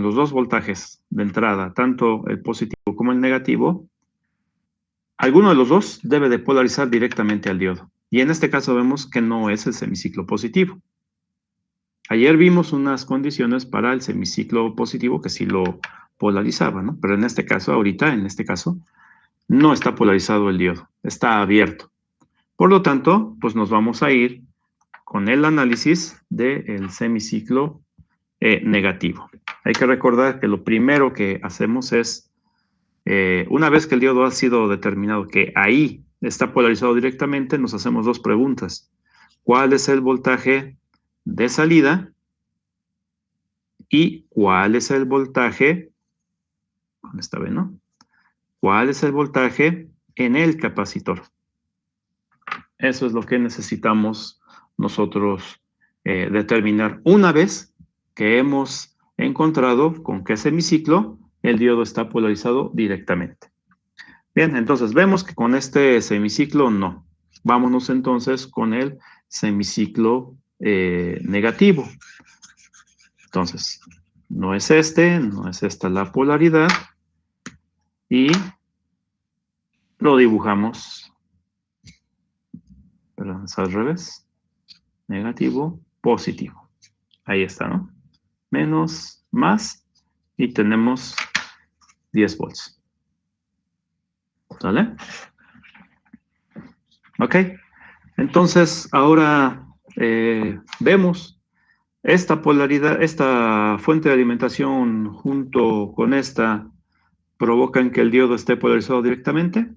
los dos voltajes de entrada, tanto el positivo como el negativo, alguno de los dos debe de polarizar directamente al diodo. Y en este caso vemos que no es el semiciclo positivo. Ayer vimos unas condiciones para el semiciclo positivo que sí lo polarizaba, ¿no? Pero en este caso, ahorita, en este caso, no está polarizado el diodo, está abierto. Por lo tanto, pues nos vamos a ir con el análisis del semiciclo negativo. Hay que recordar que lo primero que hacemos es, una vez que el diodo ha sido determinado que ahí está polarizado directamente, nos hacemos dos preguntas. ¿Cuál es el voltaje de salida? ¿Y cuál es el voltaje? Esta vez, ¿no? ¿Cuál es el voltaje en el capacitor? Eso es lo que necesitamos nosotros determinar una vez que hemos encontrado con qué semiciclo el diodo está polarizado directamente. Bien, entonces vemos que con este semiciclo no. Vámonos entonces con el semiciclo negativo. Entonces, no es esta la polaridad. Y lo dibujamos. Perdón, es al revés. Negativo, positivo. Ahí está, ¿no? Menos, más, y tenemos 10 volts. ¿Sale? Ok. Entonces, ahora vemos esta polaridad, esta fuente de alimentación junto con esta provocan que el diodo esté polarizado directamente.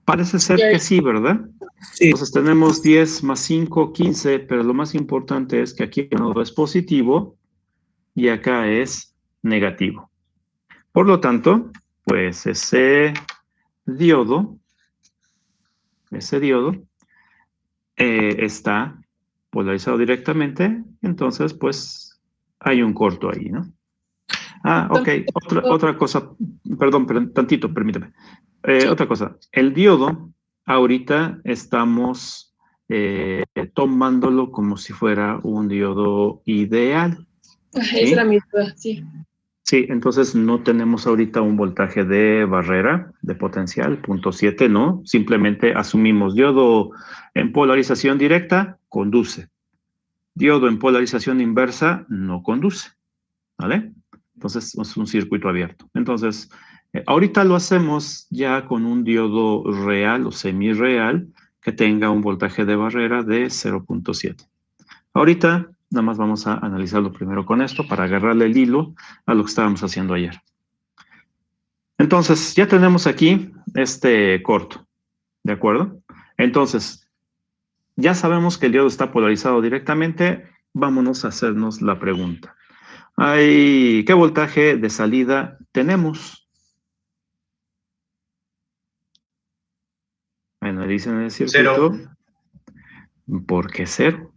Parece ser que sí, ¿verdad? Sí. Entonces tenemos 10 más 5, 15, pero lo más importante es que aquí el nodo es positivo y acá es negativo. Por lo tanto, pues ese diodo está polarizado directamente, entonces pues hay un corto ahí, ¿no? Ah, ok, otra cosa, perdón, tantito, permíteme. Otra cosa, el diodo, ahorita estamos tomándolo como si fuera un diodo ideal. ¿Sí? Esa era mi duda, sí. Sí, entonces no tenemos ahorita un voltaje de barrera, de potencial, 0.7, no. Simplemente asumimos diodo en polarización directa, conduce. Diodo en polarización inversa, no conduce. ¿Vale? Entonces es un circuito abierto. Entonces, ahorita lo hacemos ya con un diodo real o semi-real que tenga un voltaje de barrera de 0.7. Ahorita nada más vamos a analizarlo primero con esto para agarrarle el hilo a lo que estábamos haciendo ayer. Entonces, ya tenemos aquí este corto, ¿de acuerdo? Entonces, ya sabemos que el diodo está polarizado directamente. Vámonos a hacernos la pregunta. ¿Qué voltaje de salida tenemos? Bueno, dicen en el circuito. 0. ¿Por qué 0?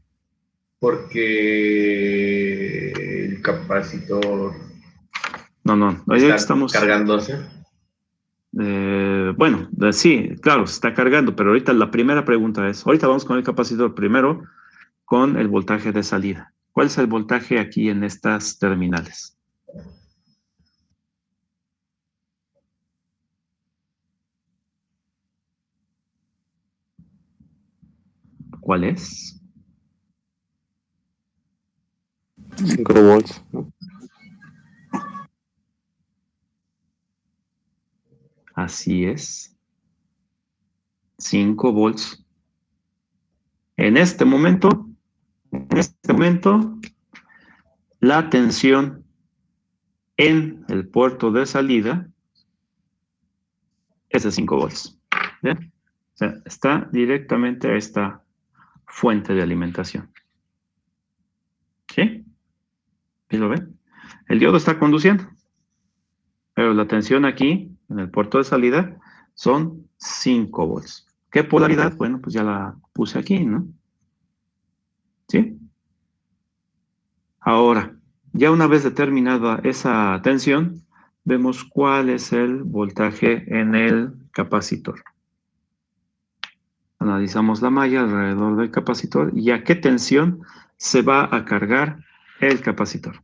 Porque el capacitor No, está estamos cargándose. bueno, sí, claro, se está cargando, pero ahorita la primera pregunta es, ahorita vamos con el capacitor primero, con el voltaje de salida. ¿Cuál es el voltaje aquí en estas terminales? ¿Cuál es? 5 volts, ¿no? Así es. 5 volts. En este momento, la tensión en el puerto de salida es de 5 volts. ¿Bien? O sea, está directamente a esta fuente de alimentación. ¿Sí? ¿Sí lo ven? El diodo está conduciendo, pero la tensión aquí, en el puerto de salida, son 5 volts. ¿Qué polaridad? Bueno, pues ya la puse aquí, ¿no? ¿Sí? Ahora, ya una vez determinada esa tensión, vemos cuál es el voltaje en el capacitor. Analizamos la malla alrededor del capacitor y a qué tensión se va a cargar el capacitor.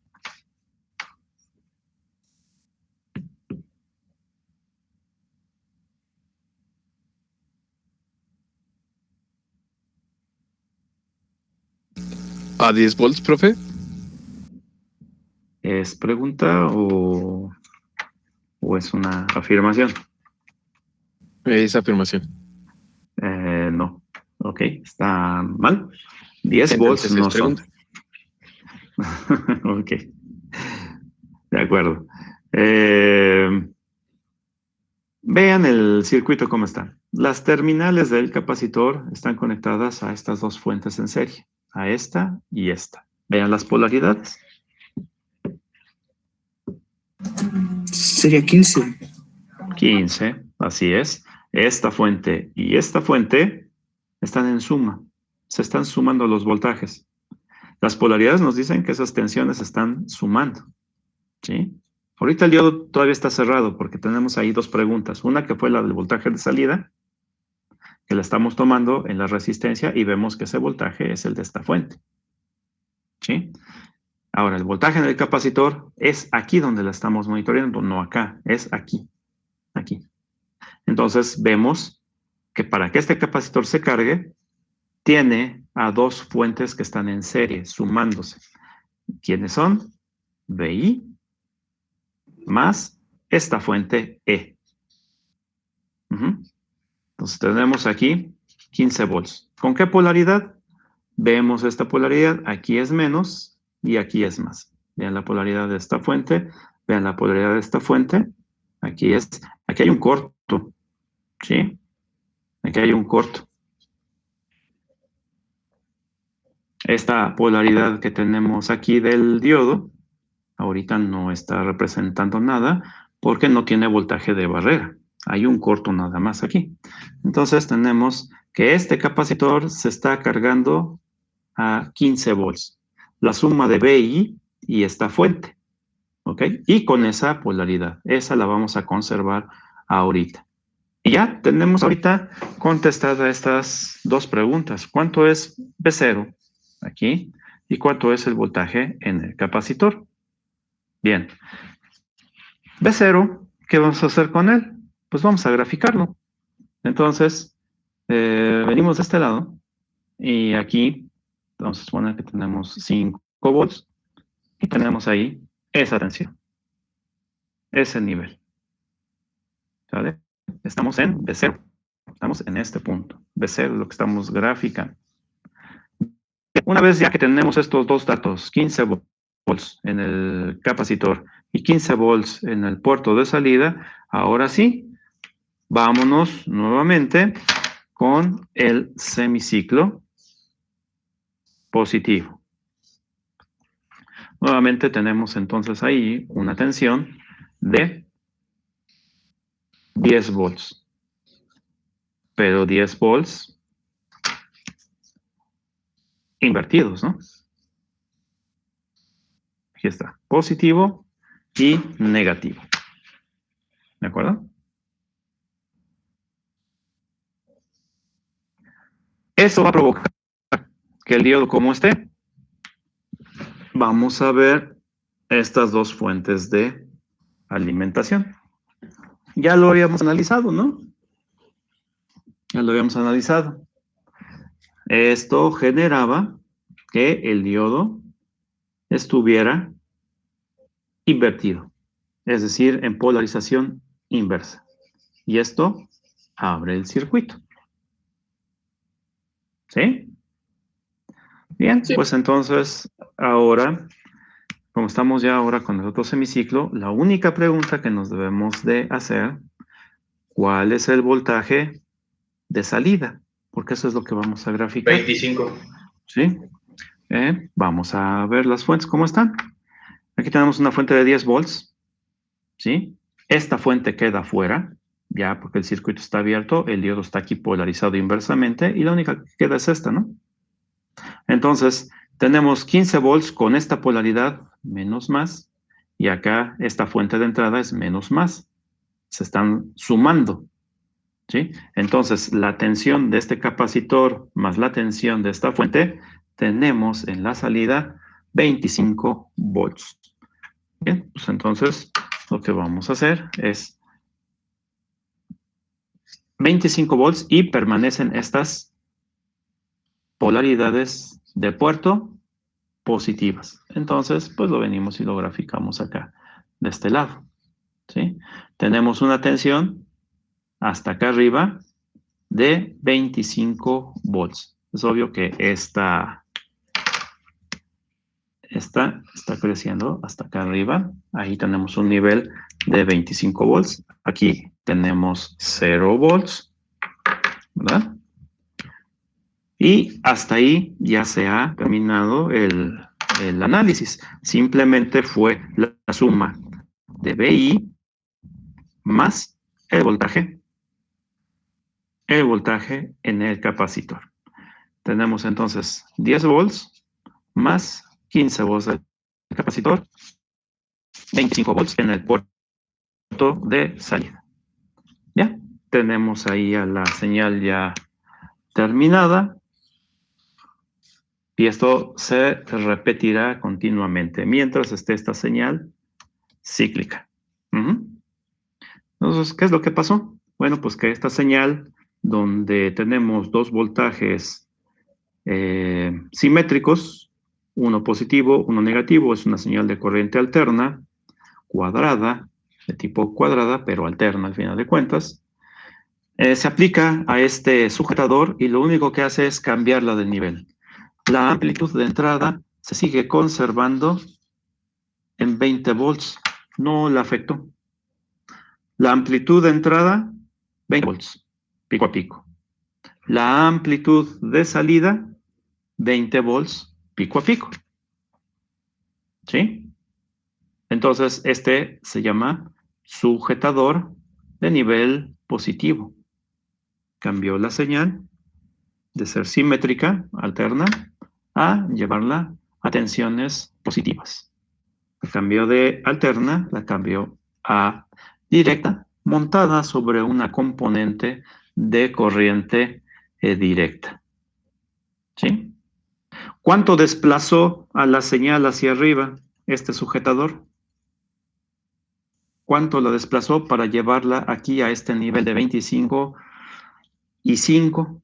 ¿A 10 volts, profe? ¿Es pregunta o es una afirmación? Es afirmación. No. Ok, está mal. 10 volts Entonces es no son. pregunta. Ok, de acuerdo. Vean el circuito cómo está. Las terminales del capacitor están conectadas a estas dos fuentes en serie, a esta y esta. Vean las polaridades. Sería 15. 15, así es. Esta fuente y esta fuente están en suma. Se están sumando los voltajes. Las polaridades nos dicen que esas tensiones están sumando. ¿Sí? Ahorita el diodo todavía está cerrado porque tenemos ahí dos preguntas. Una que fue la del voltaje de salida, que la estamos tomando en la resistencia y vemos que ese voltaje es el de esta fuente. ¿Sí? Ahora, el voltaje en el capacitor es aquí donde la estamos monitoreando, no acá, es aquí. Aquí. Entonces vemos que para que este capacitor se cargue, tiene a dos fuentes que están en serie, sumándose. ¿Quiénes son? VI más esta fuente E. Entonces tenemos aquí 15 volts. ¿Con qué polaridad? Vemos esta polaridad, aquí es menos y aquí es más. Vean la polaridad de esta fuente, vean la polaridad de esta fuente. Aquí hay un corto, ¿sí? Aquí hay un corto. Esta polaridad que tenemos aquí del diodo, ahorita no está representando nada porque no tiene voltaje de barrera. Hay un corto nada más aquí. Entonces tenemos que este capacitor se está cargando a 15 volts. La suma de VI y esta fuente. ¿Ok? Y con esa polaridad. Esa la vamos a conservar ahorita. Y ya tenemos ahorita contestadas estas dos preguntas. ¿Cuánto es V0 aquí? ¿Y cuánto es el voltaje en el capacitor? Bien. V0, ¿qué vamos a hacer con él? Pues vamos a graficarlo. Entonces, venimos de este lado y aquí vamos a suponer que tenemos 5 volts y tenemos ahí esa tensión, ese nivel. ¿Sale? Estamos en V0. Estamos en este punto. V0 es lo que estamos graficando. Una vez ya que tenemos estos dos datos, 15 volts en el capacitor y 15 volts en el puerto de salida, ahora sí, vámonos nuevamente con el semiciclo positivo. Nuevamente tenemos entonces ahí una tensión de 10 volts. Pero 10 volts invertidos, ¿no? Aquí está, positivo y negativo. ¿De acuerdo? Eso va a provocar que el diodo como esté. Vamos a ver estas dos fuentes de alimentación. Ya lo habíamos analizado, ¿no? Ya lo habíamos analizado. Esto generaba que el diodo estuviera invertido, es decir, en polarización inversa. Y esto abre el circuito. ¿Sí? Bien, Sí. pues entonces ahora, como estamos ya ahora con el otro semiciclo, la única pregunta que nos debemos de hacer, ¿cuál es el voltaje de salida? Porque eso es lo que vamos a graficar. 25. ¿Sí? Vamos a ver las fuentes, ¿cómo están? Aquí tenemos una fuente de 10 volts, ¿sí? Esta fuente queda fuera, ya porque el circuito está abierto, el diodo está aquí polarizado inversamente y la única que queda es esta, ¿no? Entonces, tenemos 15 volts con esta polaridad, menos más, y acá esta fuente de entrada es menos más. Se están sumando, ¿sí? Entonces, la tensión de este capacitor más la tensión de esta fuente, tenemos en la salida 25 volts. Bien, pues entonces lo que vamos a hacer es 25 volts y permanecen estas polaridades de puerto positivas. Entonces, pues lo venimos y lo graficamos acá, de este lado. ¿Sí? Tenemos una tensión hasta acá arriba de 25 volts. Es obvio que esta está creciendo hasta acá arriba. Ahí tenemos un nivel de 25 volts. Aquí tenemos 0 volts, ¿verdad? Y hasta ahí ya se ha terminado el análisis. Simplemente fue la suma de VI más el voltaje en el capacitor. Tenemos entonces 10 volts más 15 volts del capacitor, 25 volts en el puerto de salida. ¿Ya? Tenemos ahí a la señal ya terminada. Y esto se repetirá continuamente mientras esté esta señal cíclica. Entonces, ¿qué es lo que pasó? Bueno, pues que esta señal donde tenemos dos voltajes simétricos, uno positivo, uno negativo, es una señal de corriente alterna, cuadrada, de tipo cuadrada, pero alterna al final de cuentas. Se aplica a este sujetador y lo único que hace es cambiarla de nivel. La amplitud de entrada se sigue conservando en 20 volts, no la afectó. La amplitud de entrada, 20 volts, pico a pico. La amplitud de salida, 20 volts, pico a pico. ¿Sí? Entonces, este se llama sujetador de nivel positivo. Cambió la señal de ser simétrica, alterna, a llevarla a tensiones positivas. El cambio de alterna la cambió a directa, montada sobre una componente de corriente directa. ¿Sí? ¿Cuánto desplazó a la señal hacia arriba este sujetador? ¿Cuánto la desplazó para llevarla aquí a este nivel de 25 y 5?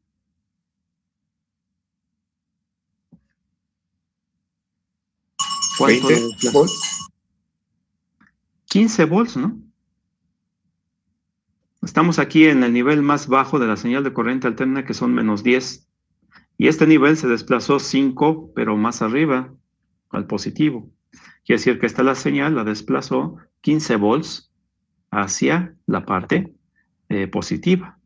¿Cuánto 20 volts. 15 volts, ¿no? Estamos aquí en el nivel más bajo de la señal de corriente alterna, que son menos 10. Y este nivel se desplazó 5, pero más arriba, al positivo. Quiere decir que esta la señal la desplazó 15 volts hacia la parte positiva.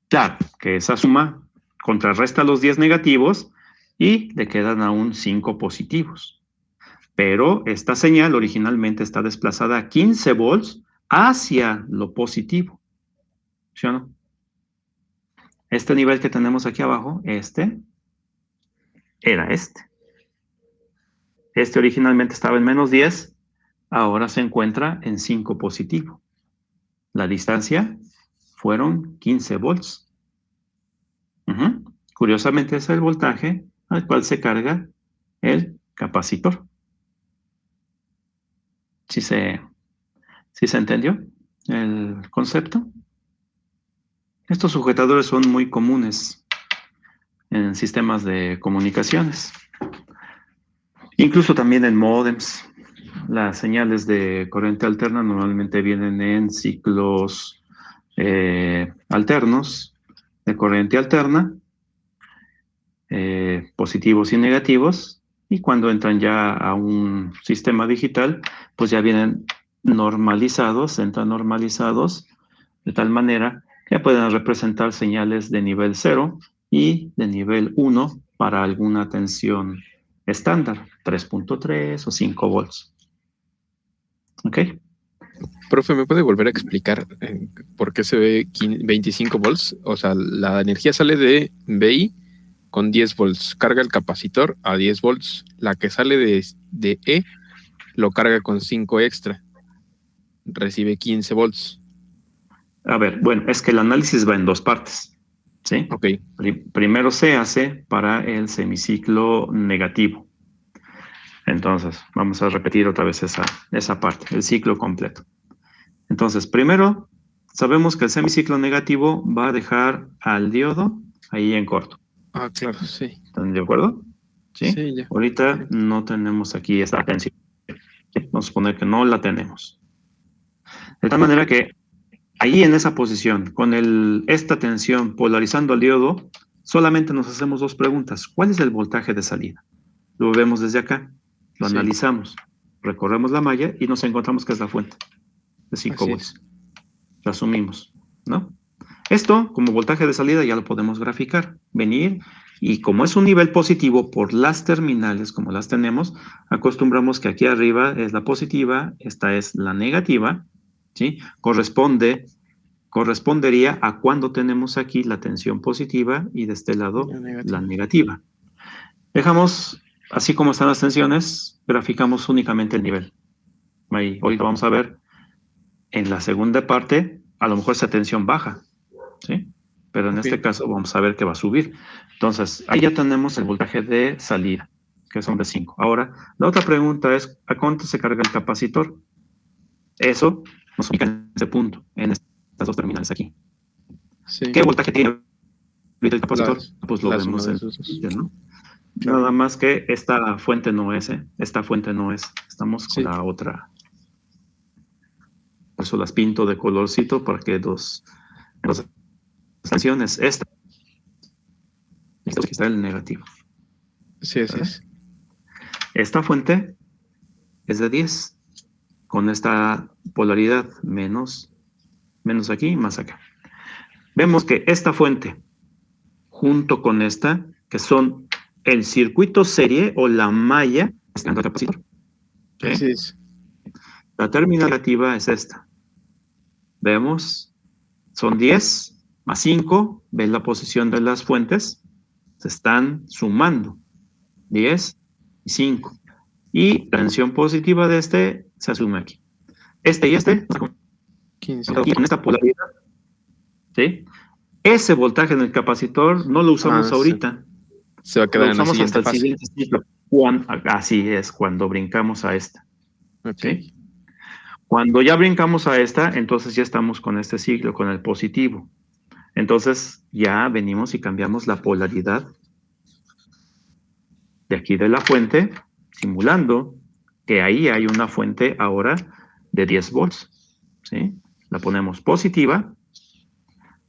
Claro, que esa suma contrarresta los 10 negativos y le quedan aún 5 positivos. Pero esta señal originalmente está desplazada a 15 volts hacia lo positivo. ¿Sí o no? Este nivel que tenemos aquí abajo, era este. Este originalmente estaba en menos 10, ahora se encuentra en 5 positivo. La distancia fueron 15 volts. Curiosamente es el voltaje al cual se carga el capacitor. ¿Sí se entendió el concepto? Estos sujetadores son muy comunes en sistemas de comunicaciones. Incluso también en módems. Las señales de corriente alterna normalmente vienen en ciclos alternos de corriente alterna, positivos y negativos, y cuando entran ya a un sistema digital, pues ya vienen normalizados, entran normalizados de tal manera que pueden representar señales de nivel 0 y de nivel 1 para alguna tensión estándar, 3.3 o 5 volts. ¿Ok? Profe, ¿me puede volver a explicar por qué se ve 25 volts? O sea, la energía sale de VI con 10 volts, carga el capacitor a 10 volts. La que sale de E lo carga con 5 extra, recibe 15 volts. A ver, bueno, es que el análisis va en dos partes. ¿Sí? Ok. Primero se hace para el semiciclo negativo. Entonces, vamos a repetir otra vez esa parte, el ciclo completo. Entonces, primero, sabemos que el semiciclo negativo va a dejar al diodo ahí en corto. Ah, claro, sí. ¿Están de acuerdo? ¿Sí? Sí, ya. Ahorita no tenemos aquí esta tensión. ¿Sí? Vamos a suponer que no la tenemos. De tal manera que ahí en esa posición, con esta tensión polarizando al diodo, solamente nos hacemos dos preguntas. ¿Cuál es el voltaje de salida? Lo vemos desde acá, lo Sí. analizamos, recorremos la malla y nos encontramos que es la fuente de 5 Así volts. Lo asumimos, ¿no? Esto, como voltaje de salida, ya lo podemos graficar, venir, y como es un nivel positivo por las terminales, como las tenemos, acostumbramos que aquí arriba es la positiva, esta es la negativa, ¿sí? Correspondería a cuando tenemos aquí la tensión positiva y de este lado la negativa. Dejamos, así como están las tensiones, graficamos únicamente el nivel. Ahí, ahorita vamos a ver en la segunda parte, a lo mejor esa tensión baja, ¿sí? Pero en este caso vamos a ver que va a subir. Entonces, ahí ya tenemos el voltaje de salida, que son de 5. Ahora, la otra pregunta es, ¿a cuánto se carga el capacitor? Eso nos ubica en ese punto, en estas dos terminales aquí. Sí. ¿Qué voltaje tiene el capacitor? Pues lo la vemos suma de en esos dos. ¿no? Claro. Nada más que esta fuente no es, ¿eh? Esta fuente no es. Estamos con Sí. la otra. Por eso las pinto de colorcito para que dos tensiones. Esta está el negativo. Sí, así es. Esta fuente es de 10, con esta polaridad menos aquí, más acá. Vemos que esta fuente, junto con esta, que son el circuito serie o la malla, está en el capacitor. ¿Sí? Así es. La terminal negativa es esta. Vemos, son 10 más 5, ven la posición de las fuentes, se están sumando, 10 y 5. Y la tensión positiva de este se asume aquí. Este y este, 15. aquí con esta polaridad, ¿sí? Ese voltaje en el capacitor no lo usamos ahorita. Se va a quedar Lo en la usamos siguiente hasta el fase. siguiente ciclo. Así es, cuando brincamos a esta. Ok. ¿Sí? Cuando ya brincamos a esta, entonces ya estamos con este ciclo, con el positivo. Entonces ya venimos y cambiamos la polaridad de aquí de la fuente, simulando que ahí hay una fuente ahora de 10 volts. ¿Sí? La ponemos positiva.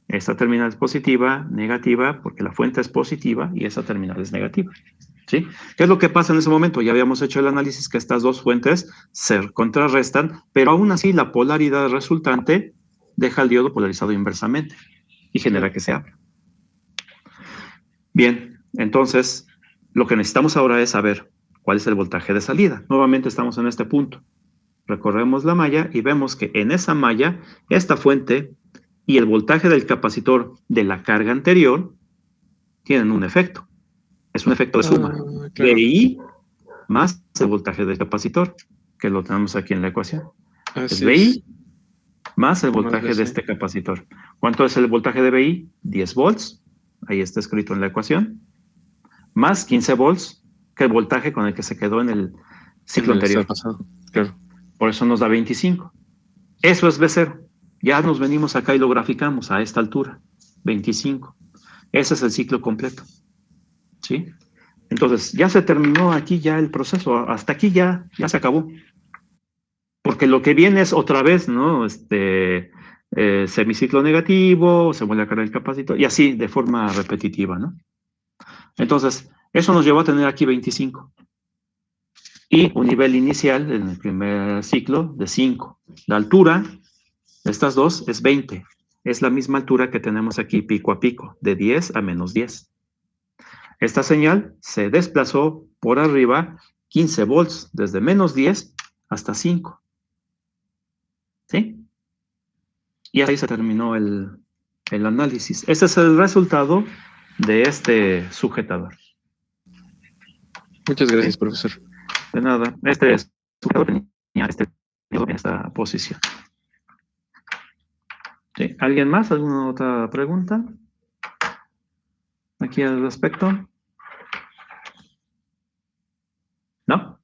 Esta terminal es positiva, negativa, porque la fuente es positiva y esa terminal es negativa. ¿Sí? ¿Qué es lo que pasa en ese momento? Ya habíamos hecho el análisis que estas dos fuentes se contrarrestan, pero aún así la polaridad resultante deja el diodo polarizado inversamente y genera que se abra. Bien, entonces lo que necesitamos ahora es saber cuál es el voltaje de salida. Nuevamente estamos en este punto. Recorremos la malla y vemos que en esa malla, esta fuente y el voltaje del capacitor de la carga anterior tienen un efecto. Es un efecto de suma. Claro. VI más el voltaje del capacitor, que lo tenemos aquí en la ecuación. Es Así VI más el voltaje Más de DC. este capacitor. ¿Cuánto es el voltaje de VI? 10 volts. Ahí está escrito en la ecuación. Más 15 volts, que el voltaje con el que se quedó en el ciclo anterior. Pasado. Claro. Por eso nos da 25. Eso es B0. Ya nos venimos acá y lo graficamos a esta altura. 25. Ese es el ciclo completo. ¿Sí? Entonces, ya se terminó aquí ya el proceso. Hasta aquí ya se acabó. Porque lo que viene es otra vez, ¿no? Semiciclo negativo, se vuelve a cargar el capacitor, y así de forma repetitiva, ¿no? Entonces, eso nos llevó a tener aquí 25. Y un nivel inicial en el primer ciclo de 5. La altura de estas dos es 20. Es la misma altura que tenemos aquí pico a pico, de 10 a menos 10. Esta señal se desplazó por arriba 15 volts, desde menos 10 hasta 5. ¿Sí? Y ahí se terminó el análisis. Este es el resultado de este sujetador. Muchas gracias, profesor. De nada. Este sujetador tenía esta posición. ¿Sí? ¿Alguien más? ¿Alguna otra pregunta? Aquí al respecto. ¿No?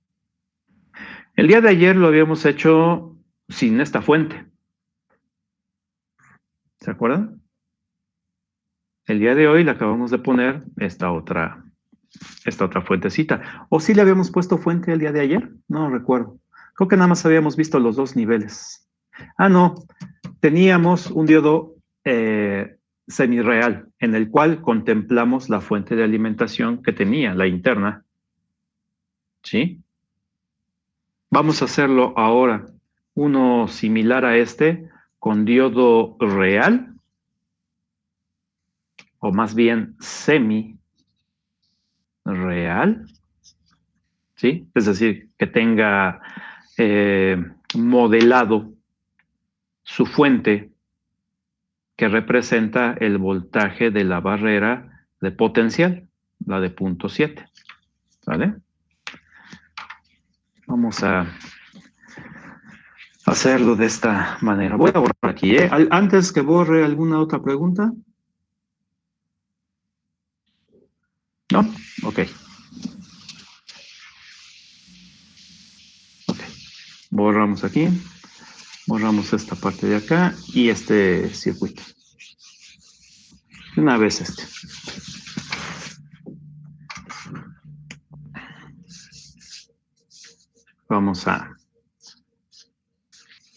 El día de ayer lo habíamos hecho sin esta fuente. ¿Se acuerdan? El día de hoy le acabamos de poner esta otra esta otra fuentecita. ¿O sí le habíamos puesto fuente el día de ayer? No recuerdo. Creo que nada más habíamos visto los dos niveles. Ah, no. Teníamos un diodo semirreal, en el cual contemplamos la fuente de alimentación que tenía, la interna. ¿Sí? Vamos a hacerlo ahora. Uno similar a este, con diodo real, o más bien semi-real. ¿Sí? Es decir, que tenga modelado su fuente que representa el voltaje de la barrera de potencial, la de 0.7. ¿Vale? Vamos a hacerlo de esta manera. Voy a borrar aquí. Antes que borre, ¿alguna otra pregunta? ¿No? Ok. Ok. Borramos aquí. Borramos esta parte de acá y este circuito. Una vez este. Vamos a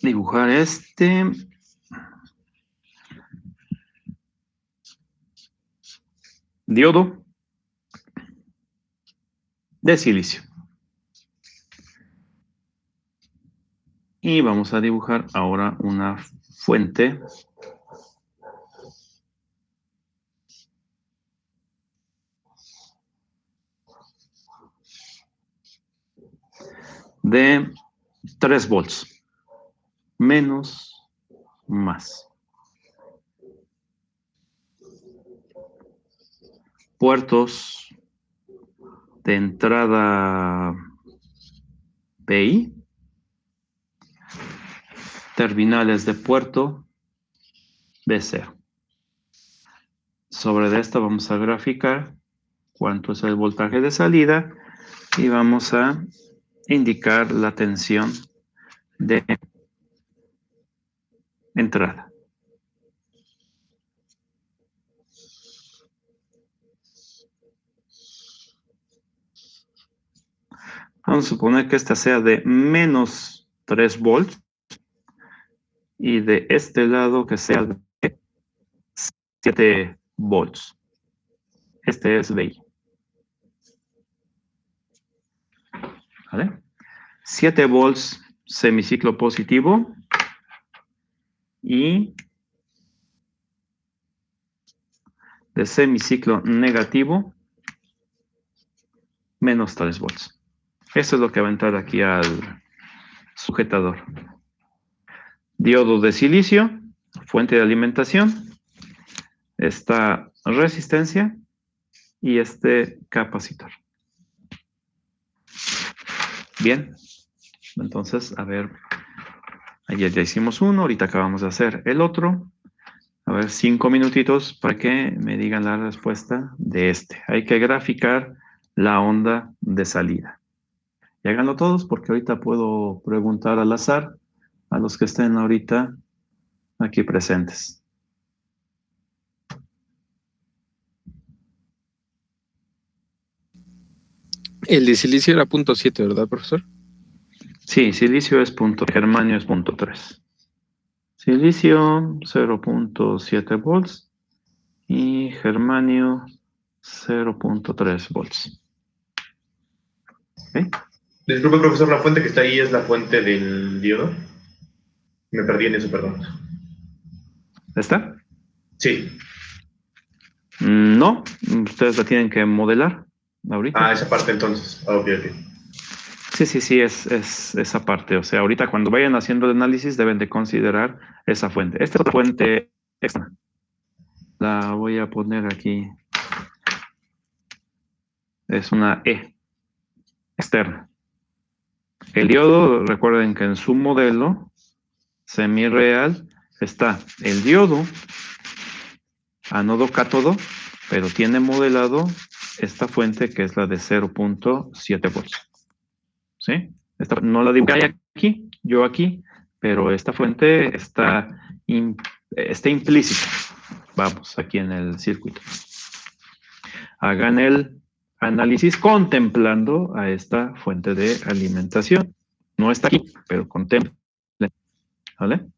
dibujar este. Diodo de silicio. Y vamos a dibujar ahora una fuente de 3 volts, menos, más. Puertos de entrada PI, terminales de puerto B0. Sobre de esto vamos a graficar cuánto es el voltaje de salida y vamos a indicar la tensión de entrada. Vamos a suponer que esta sea de menos 3 volts y de este lado que sea de 7 volts. Este es BI. ¿Vale? 7 volts semiciclo positivo y de semiciclo negativo menos 3 volts. Eso es lo que va a entrar aquí al sujetador. Diodo de silicio, fuente de alimentación, esta resistencia y este capacitor. Bien, entonces, a ver, ayer ya hicimos uno, ahorita acabamos de hacer el otro. A ver, 5 minutitos para que me digan la respuesta de este. Hay que graficar la onda de salida. Y háganlo todos porque ahorita puedo preguntar al azar a los que estén ahorita aquí presentes. El de silicio era 0.7, ¿verdad, profesor? Sí, silicio es punto, germanio es 0.3. Silicio 0.7 volts y germanio 0.3 volts. ¿Okay? Disculpe, profesor, la fuente que está ahí es la fuente del diodo. Me perdí en eso, perdón. ¿Está? Sí. No, ustedes la tienen que modelar ahorita. Ah, esa parte entonces. Ah, ok, ok. Sí, es esa parte. O sea, ahorita cuando vayan haciendo el análisis deben de considerar esa fuente. Esta es la fuente externa. La voy a poner aquí. Es una E externa. El diodo, recuerden que en su modelo semirreal está el diodo, ánodo cátodo, pero tiene modelado esta fuente que es la de 0.7 volts. ¿Sí? Esta no la dibujé aquí, yo aquí, pero esta fuente está implícita. Vamos, aquí en el circuito. Hagan el análisis contemplando a esta fuente de alimentación. No está aquí, pero contempla. ¿Vale?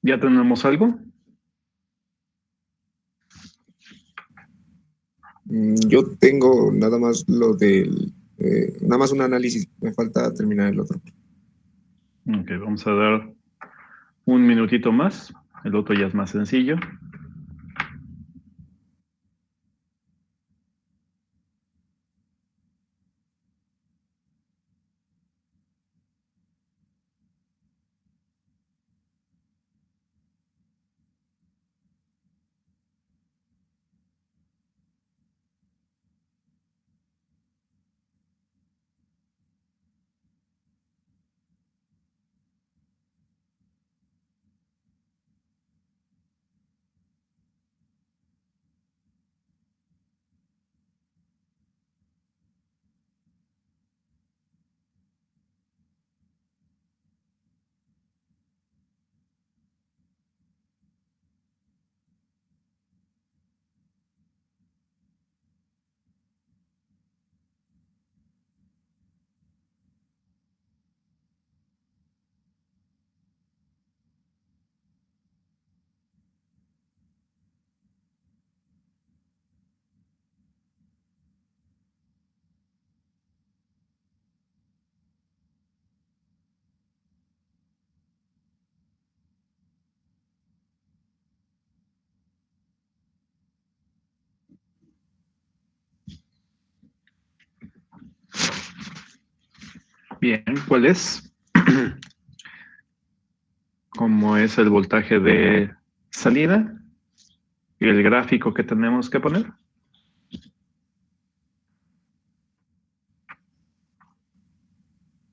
¿Ya tenemos algo? Yo tengo nada más lo del, nada más un análisis, me falta terminar el otro. Ok, vamos a dar un minutito más. El otro ya es más sencillo. Bien, ¿cuál es? ¿Cómo es el voltaje de salida? ¿Y el gráfico que tenemos que poner?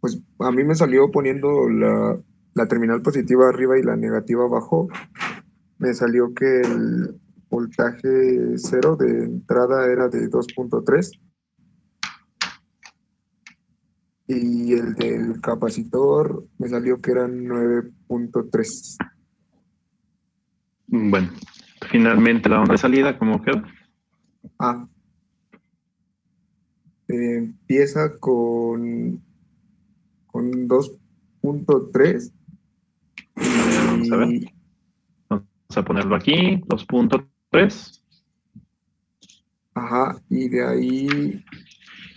Pues a mí me salió poniendo la terminal positiva arriba y la negativa abajo. Me salió que el voltaje cero de entrada era de 2.3 y el del capacitor me salió que era 9.3. Bueno, finalmente la onda de salida, ¿cómo queda? Ah, empieza con 2.3 Vamos a ver. y Vamos a ponerlo aquí, 2.3. ajá, y de ahí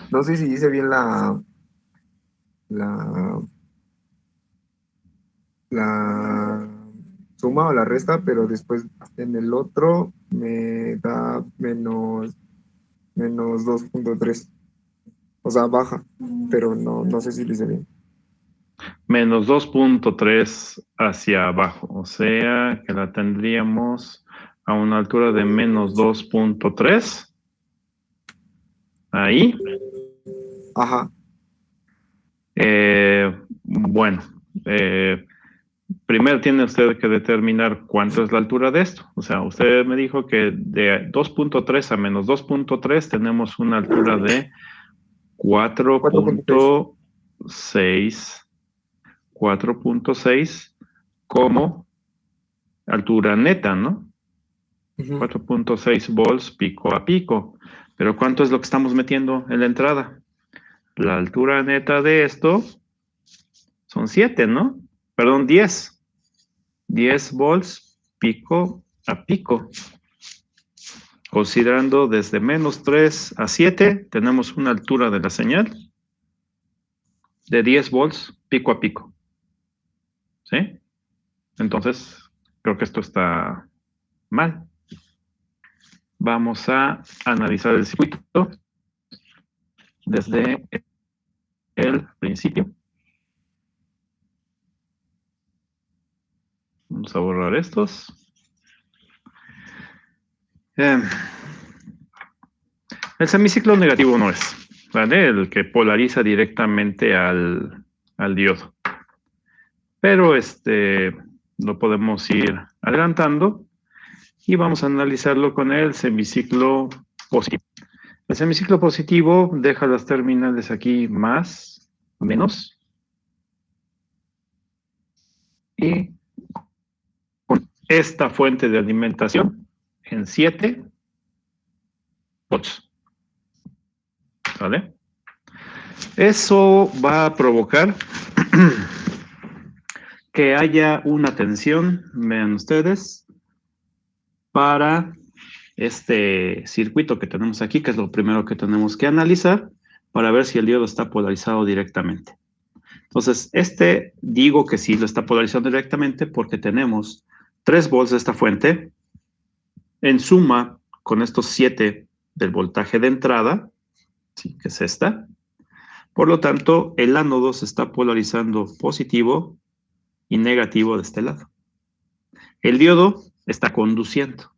no sé si dice bien la, la suma o la resta, pero después en el otro me da menos 2.3. O sea, baja, pero no sé si lo hice bien. Menos 2.3 hacia abajo. O sea que la tendríamos a una altura de menos 2.3. Ahí. Ajá, Bueno, primero tiene usted que determinar cuánto es la altura de esto. O sea, usted me dijo que de 2.3 a menos 2.3 tenemos una altura de 4.6. 4.6. 4.6 como altura neta, ¿no? Ujú. 4.6 volts pico a pico. Pero ¿cuánto es lo que estamos metiendo en la entrada? La altura neta de esto son 7, ¿no? Perdón, 10. 10 volts pico a pico. Considerando desde menos 3 a 7, tenemos una altura de la señal de 10 volts pico a pico. ¿Sí? Entonces, creo que esto está mal. Vamos a analizar el circuito desde el principio. Vamos a borrar estos. El semiciclo negativo no es, ¿vale? El que polariza directamente al diodo. Pero lo podemos ir adelantando y vamos a analizarlo con el semiciclo positivo. El semiciclo positivo deja las terminales aquí más, menos. Y con esta fuente de alimentación en 7 volts. ¿Vale? Eso va a provocar que haya una tensión, vean ustedes, para este circuito que tenemos aquí, que es lo primero que tenemos que analizar para ver si el diodo está polarizado directamente. Entonces, digo que sí lo está polarizando directamente porque tenemos 3 volts de esta fuente en suma con estos 7 del voltaje de entrada, ¿sí? Que es esta. Por lo tanto, el ánodo se está polarizando positivo y negativo de este lado. El diodo está conduciendo,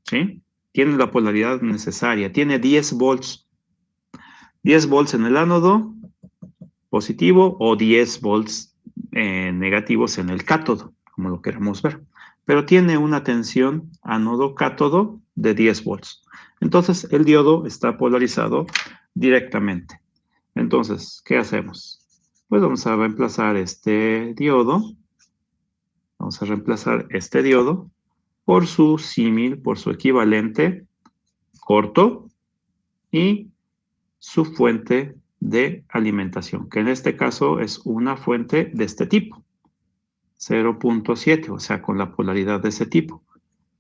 ¿sí? Tiene la polaridad necesaria, tiene 10 volts. 10 volts en el ánodo positivo o 10 volts negativos en el cátodo, como lo queramos ver. Pero tiene una tensión ánodo-cátodo de 10 volts. Entonces, el diodo está polarizado directamente. Entonces, ¿qué hacemos? Pues vamos a reemplazar este diodo. Vamos a reemplazar este diodo por su símil, por su equivalente corto y su fuente de alimentación, que en este caso es una fuente de este tipo, 0.7, o sea, con la polaridad de ese tipo,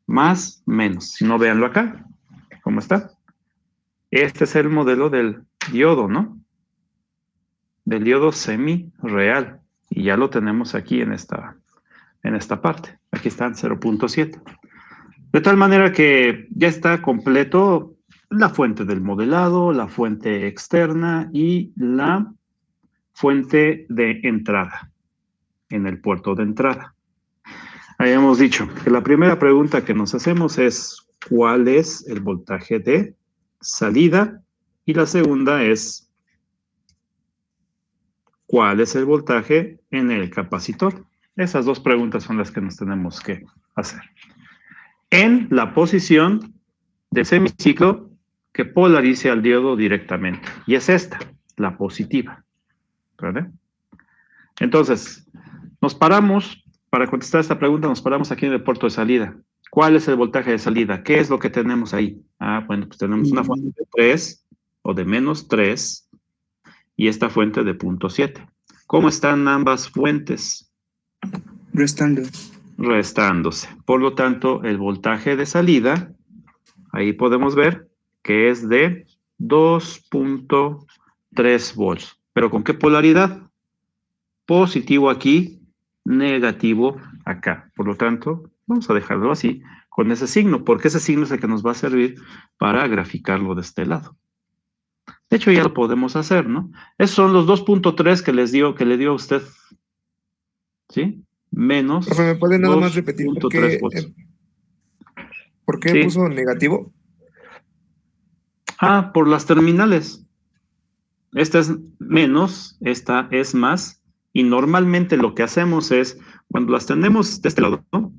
más, menos. Si no, véanlo acá, ¿cómo está? Este es el modelo del diodo, ¿no? Del diodo semi-real, y ya lo tenemos aquí en esta parte. Aquí están 0.7. De tal manera que ya está completo la fuente del modelado, la fuente externa y la fuente de entrada, en el puerto de entrada. Habíamos dicho que la primera pregunta que nos hacemos es ¿cuál es el voltaje de salida? Y la segunda es ¿cuál es el voltaje en el capacitor? Esas dos preguntas son las que nos tenemos que hacer. En la posición del semiciclo que polarice al diodo directamente. Y es esta, la positiva. ¿Vale? Entonces, nos paramos, para contestar esta pregunta, nos paramos aquí en el puerto de salida. ¿Cuál es el voltaje de salida? ¿Qué es lo que tenemos ahí? Bueno, pues tenemos una fuente de 3 o de menos 3 y esta fuente de 0.7. ¿Cómo están ambas fuentes? Restándose. Por lo tanto, el voltaje de salida, ahí podemos ver que es de 2.3 volts. ¿Pero con qué polaridad? Positivo aquí, negativo acá. Por lo tanto, vamos a dejarlo así, con ese signo, porque ese signo es el que nos va a servir para graficarlo de este lado. De hecho, ya lo podemos hacer, ¿no? Esos son los 2.3 que le dio a usted. ¿Sí? Menos. Profe, ¿me puede nada más repetir por qué Sí. puso negativo? Por las terminales. Esta es menos, esta es más. Y normalmente lo que hacemos es, cuando las tenemos de este lado, ¿no?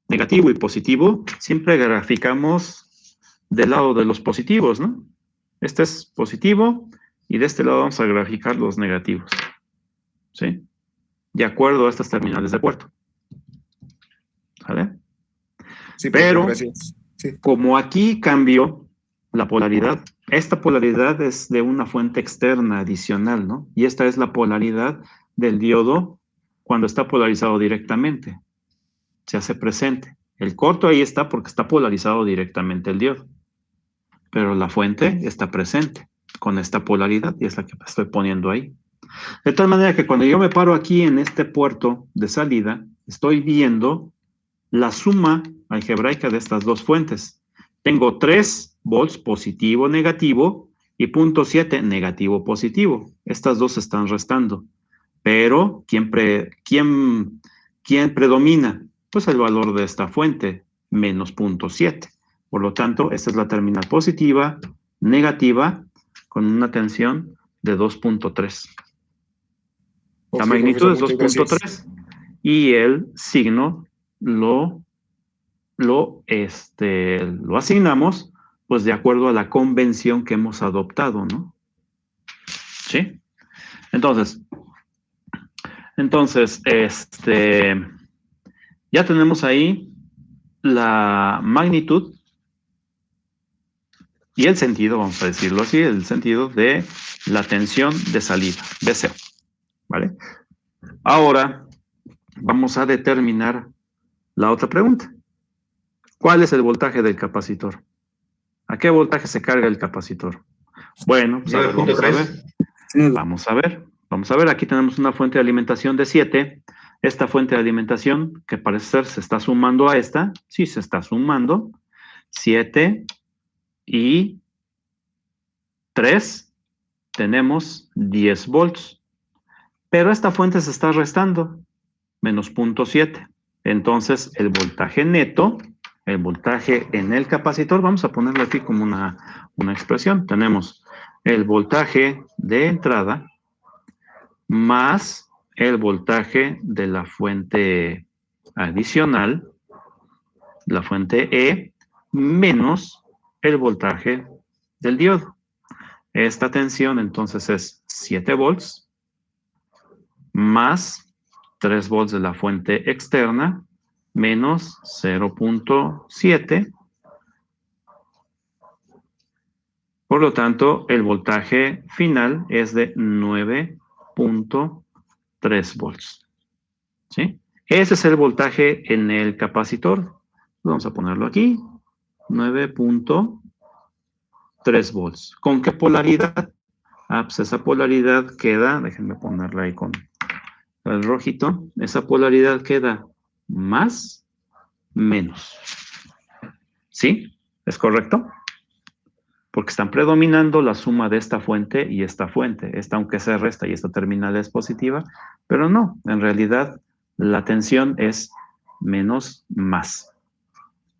Negativo y positivo, siempre graficamos del lado de los positivos, ¿no? Este es positivo y de este lado vamos a graficar los negativos. ¿Sí? De acuerdo a estas terminales de puerto. ¿Vale? Sí, pero gracias. Sí. Como aquí cambió la polaridad, esta polaridad es de una fuente externa adicional, ¿no? Y esta es la polaridad del diodo cuando está polarizado directamente. Se hace presente. El corto ahí está porque está polarizado directamente el diodo. Pero la fuente está presente con esta polaridad y es la que estoy poniendo ahí. De tal manera que cuando yo me paro aquí en este puerto de salida, estoy viendo la suma algebraica de estas dos fuentes. Tengo 3 volts positivo, negativo y 0.7 negativo, positivo. Estas dos se están restando. Pero, ¿quién predomina? Pues el valor de esta fuente, menos 0.7. Por lo tanto, esta es la terminal positiva, negativa, con una tensión de 2.3. La magnitud es 2.3 y el signo lo asignamos pues de acuerdo a la convención que hemos adoptado, ¿no? ¿Sí? Entonces, ya tenemos ahí la magnitud y el sentido, vamos a decirlo así, el sentido de la tensión de salida, DC. ¿Vale? Ahora, vamos a determinar la otra pregunta. ¿Cuál es el voltaje del capacitor? ¿A qué voltaje se carga el capacitor? Bueno, pues a ver, vamos a ver. 9.3. Vamos a ver, aquí tenemos una fuente de alimentación de 7. Esta fuente de alimentación, que parece ser se está sumando a esta. Sí, se está sumando. 7 y 3. Tenemos 10 volts. Pero esta fuente se está restando. Menos 0.7. Entonces, el voltaje neto, el voltaje en el capacitor, vamos a ponerlo aquí como una expresión. Tenemos el voltaje de entrada más el voltaje de la fuente adicional, la fuente E, menos el voltaje del diodo. Esta tensión entonces es 7 volts más 3 volts de la fuente externa menos 0.7. Por lo tanto, el voltaje final es de 9.3 volts. ¿Sí? Ese es el voltaje en el capacitor. Vamos a ponerlo aquí. 9.3 volts. ¿Con qué polaridad? Pues esa polaridad queda, déjenme ponerla ahí con el rojito. Esa polaridad queda más, menos. ¿Sí? ¿Es correcto? Porque están predominando la suma de esta fuente y esta fuente. Esta, aunque se resta y esta terminal es positiva, pero no, en realidad la tensión es menos más.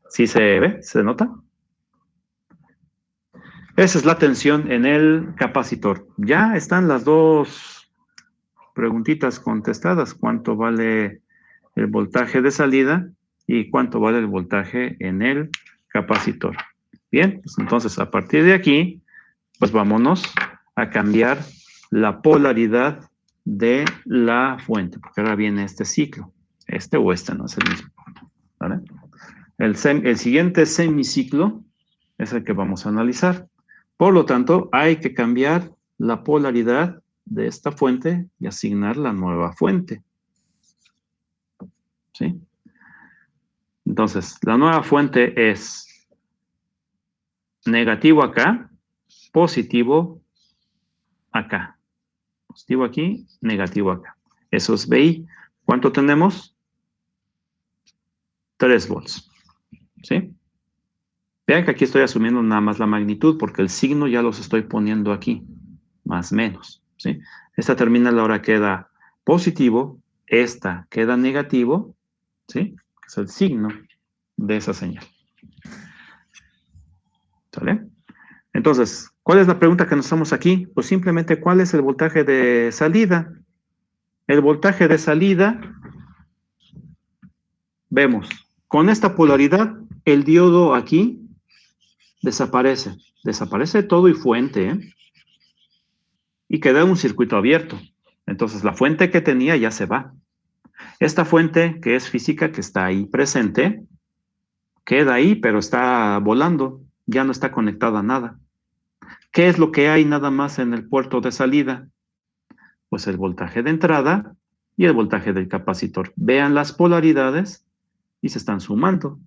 ¿Sí se ve? ¿Se nota? Esa es la tensión en el capacitor. Ya están las dos preguntitas contestadas. ¿Cuánto vale el voltaje de salida y cuánto vale el voltaje en el capacitor? Bien, pues entonces a partir de aquí, pues vámonos a cambiar la polaridad de la fuente, porque ahora viene este ciclo. Este o este no es el mismo. ¿Vale? El siguiente semiciclo es el que vamos a analizar. Por lo tanto, hay que cambiar la polaridad de esta fuente y asignar la nueva fuente. ¿Sí? Entonces, la nueva fuente es negativo acá, positivo acá. Positivo aquí, negativo acá. Eso es BI. ¿Cuánto tenemos? 3 volts. ¿Sí? Vean que aquí estoy asumiendo nada más la magnitud porque el signo ya los estoy poniendo aquí. Más menos. ¿Sí? Esta terminal ahora queda positivo. Esta queda negativo. ¿Sí? Que es el signo de esa señal. ¿Sale? Entonces, ¿cuál es la pregunta que nos hacemos aquí? Pues simplemente, ¿cuál es el voltaje de salida? El voltaje de salida, vemos, con esta polaridad, el diodo aquí desaparece. Desaparece todo y fuente, ¿eh? Y queda un circuito abierto. Entonces, la fuente que tenía ya se va. Esta fuente, que es física, que está ahí presente, queda ahí, pero está volando. Ya no está conectada a nada. ¿Qué es lo que hay nada más en el puerto de salida? Pues el voltaje de entrada y el voltaje del capacitor. Vean las polaridades y se están sumando.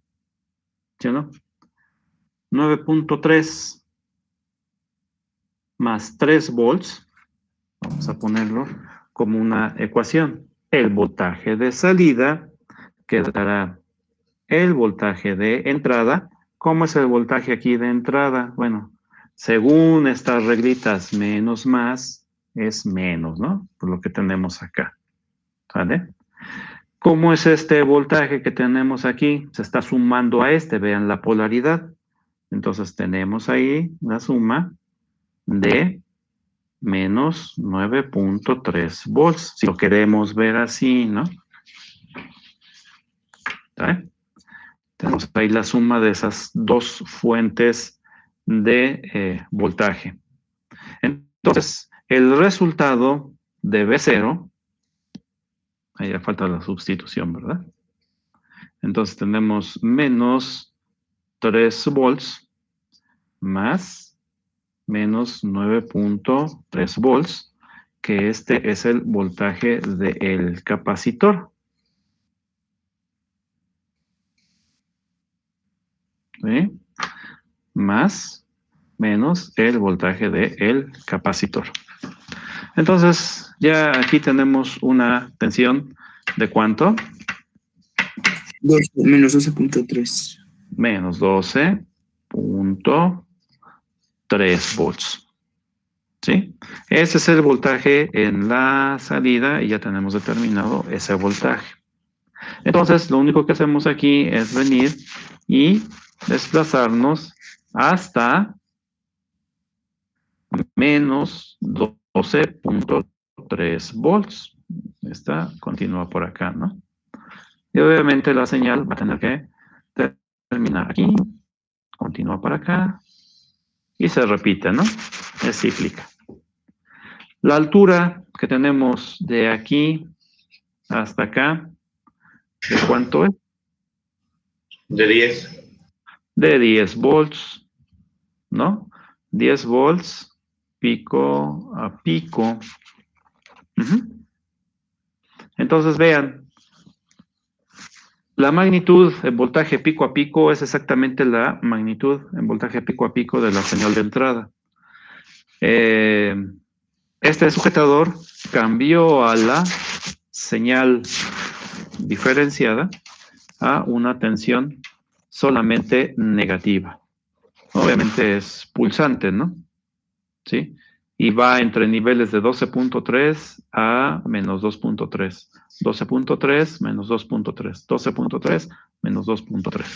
¿Sí o no? 9.3 más 3 volts. Vamos a ponerlo como una ecuación. El voltaje de salida quedará el voltaje de entrada. ¿Cómo es el voltaje aquí de entrada? Bueno, según estas reglitas, menos más es menos, ¿no? Por lo que tenemos acá. ¿Vale? ¿Cómo es este voltaje que tenemos aquí? Se está sumando a este, vean la polaridad. Entonces tenemos ahí la suma de menos 9.3 volts. Si lo queremos ver así, ¿no? ¿Vale? Tenemos ahí la suma de esas dos fuentes de voltaje. Entonces, el resultado de B0, ahí ya falta la sustitución, ¿verdad? Entonces tenemos menos 3 volts más menos 9.3 volts, que este es el voltaje del capacitor. ¿sí? Más, menos el voltaje del capacitor. Entonces, ya aquí tenemos una tensión de ¿cuánto? Menos 12.3. Menos 12.3 volts. ¿Sí? Ese es el voltaje en la salida y ya tenemos determinado ese voltaje. Entonces, lo único que hacemos aquí es venir y desplazarnos hasta menos 12.3 volts. Esta continúa por acá, ¿no? Y obviamente la señal va a tener que terminar aquí, continúa para acá y se repite, ¿no? Es cíclica. La altura que tenemos de aquí hasta acá, ¿de cuánto es? De 10. De 10 volts, ¿no? 10 volts, pico a pico. Entonces, vean, la magnitud en voltaje pico a pico es exactamente la magnitud en voltaje pico a pico de la señal de entrada. Este sujetador cambió a la señal diferenciada a una tensión solamente negativa. Obviamente es pulsante, ¿no? ¿Sí? Y va entre niveles de 12.3 a menos 2.3. 12.3 menos 2.3. 12.3 menos 2.3.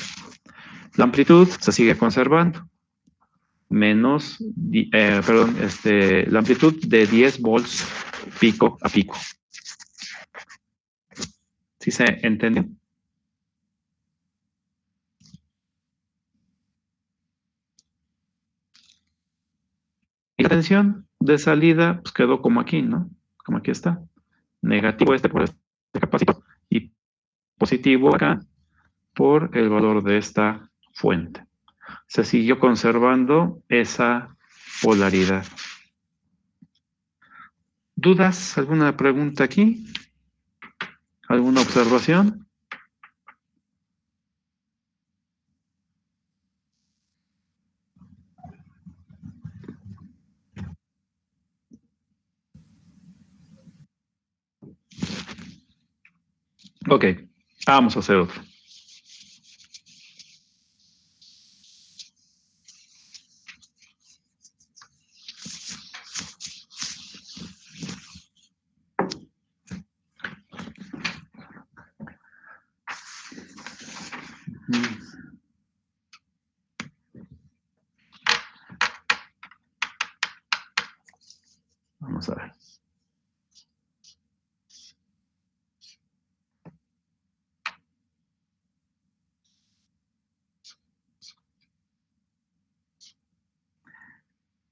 La amplitud se sigue conservando. Menos, la amplitud de 10 volts pico a pico. ¿Sí se entendió? Y la tensión de salida pues quedó como aquí, ¿no? Como aquí está. Negativo por este capacitor y positivo acá por el valor de esta fuente. Se siguió conservando esa polaridad. ¿Dudas? ¿Alguna pregunta aquí? ¿Alguna observación? Ok, vamos a hacer otro. Vamos a ver.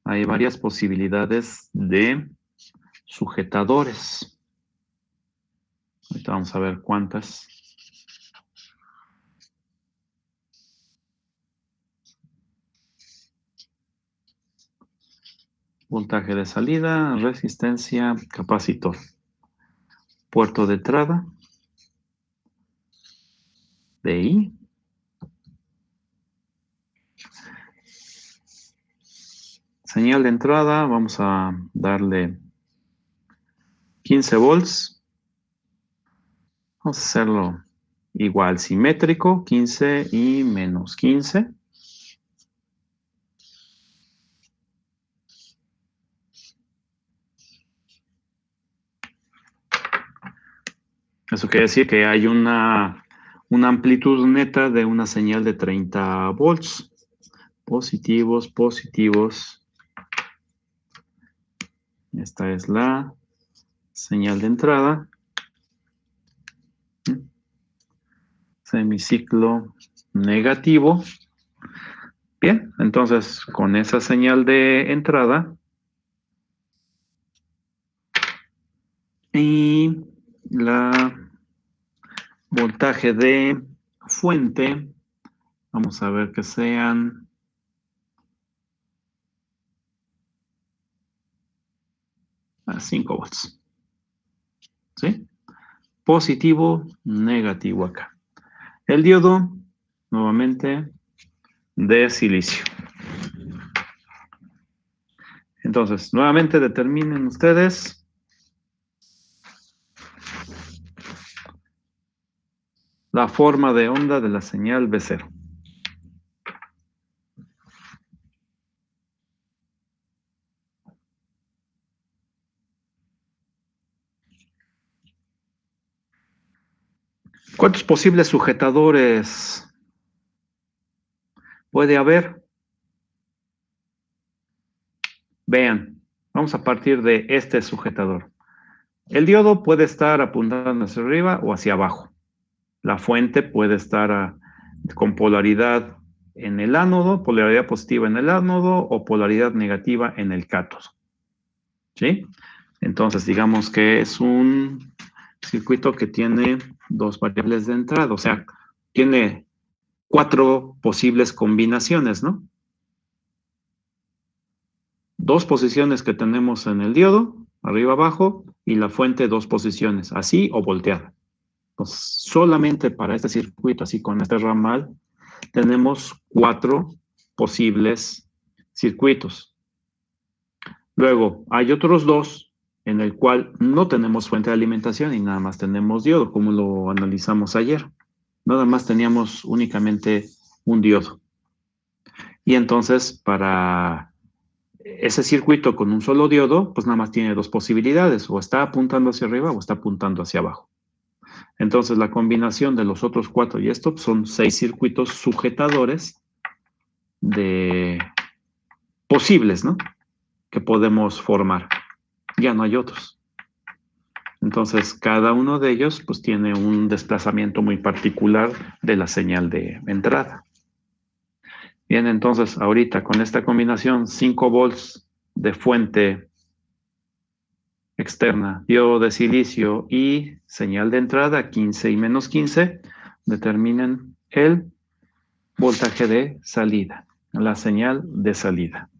Hay varias posibilidades de sujetadores. Ahorita vamos a ver cuántas. Voltaje de salida, resistencia, capacitor. Puerto de entrada. DI. Señal de entrada, vamos a darle 15 volts. Vamos a hacerlo igual, simétrico, 15 y menos 15. Eso quiere decir que hay una amplitud neta de una señal de 30 volts. Positivos, positivos. Esta es la señal de entrada. Semiciclo negativo. Bien, entonces con esa señal de entrada y la voltaje de fuente, vamos a ver que sean a 5 volts. ¿Sí? Positivo, negativo acá. El diodo, nuevamente, de silicio. Entonces, nuevamente determinen ustedes la forma de onda de la señal B0. ¿Cuántos posibles sujetadores puede haber? Vean, vamos a partir de este sujetador. El diodo puede estar apuntando hacia arriba o hacia abajo. La fuente puede estar con polaridad en el ánodo, polaridad positiva en el ánodo o polaridad negativa en el cátodo. ¿Sí? Entonces, digamos que es un circuito que tiene dos variables de entrada, o sea, tiene 4 posibles combinaciones, ¿no? 2 posiciones que tenemos en el diodo, arriba, abajo, y la fuente 2 posiciones, así o volteada. Entonces, solamente para este circuito, así con este ramal, tenemos 4 posibles circuitos. Luego, hay otros 2 en el cual no tenemos fuente de alimentación y nada más tenemos diodo, como lo analizamos ayer. Nada más teníamos únicamente un diodo. Y entonces, para ese circuito con un solo diodo, pues nada más tiene 2 posibilidades, o está apuntando hacia arriba o está apuntando hacia abajo. Entonces, la combinación de los otros 4 y esto son 6 circuitos sujetadores de posibles, ¿no? Que podemos formar. Ya no hay otros. Entonces, cada uno de ellos pues tiene un desplazamiento muy particular de la señal de entrada. Bien, entonces ahorita con esta combinación 5 volts de fuente externa, diodo de silicio y señal de entrada 15 y menos 15, determinen el voltaje de salida, la señal de salida.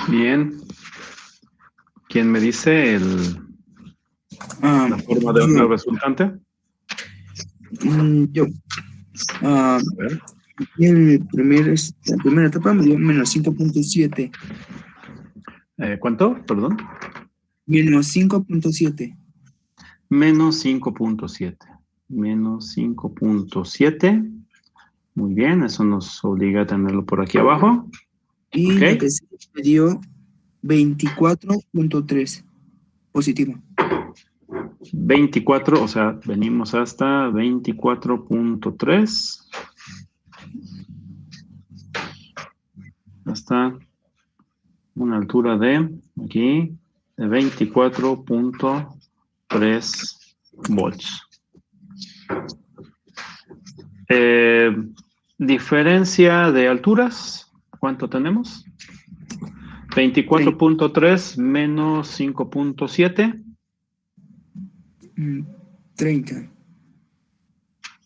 Bien. ¿Quién me dice la forma de Yo. la resultante? Yo. A ver. La primera etapa me dio menos 5.7. ¿Cuánto? Perdón. Menos 5.7. Menos 5.7. Menos 5.7. Muy bien, eso nos obliga a tenerlo por aquí abajo. Y Ok. la tercera me dio 24.3 positivo. 24, o sea, venimos hasta 24.3. Hasta una altura de, aquí, de 24.3 volts. Diferencia de alturas, ¿cuánto tenemos? 24.3 menos 5.7. 30.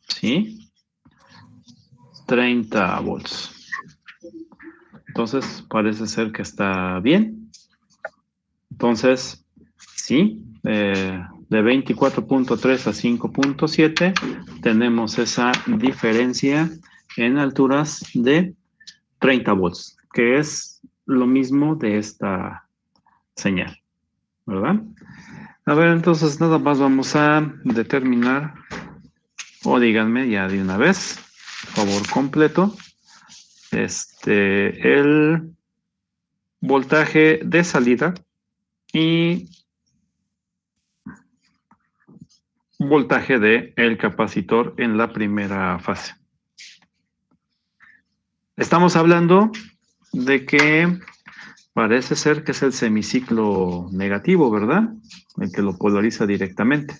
Sí. 30 volts. Entonces, parece ser que está bien. Entonces, sí, de 24.3 a 5.7 tenemos esa diferencia en alturas de 30 volts, que es lo mismo de esta señal, ¿verdad? A ver, entonces nada más vamos a determinar, o díganme ya de una vez, por favor, completo, el voltaje de salida y voltaje de el capacitor en la primera fase. Estamos hablando de que parece ser que es el semiciclo negativo, ¿verdad? El que lo polariza directamente.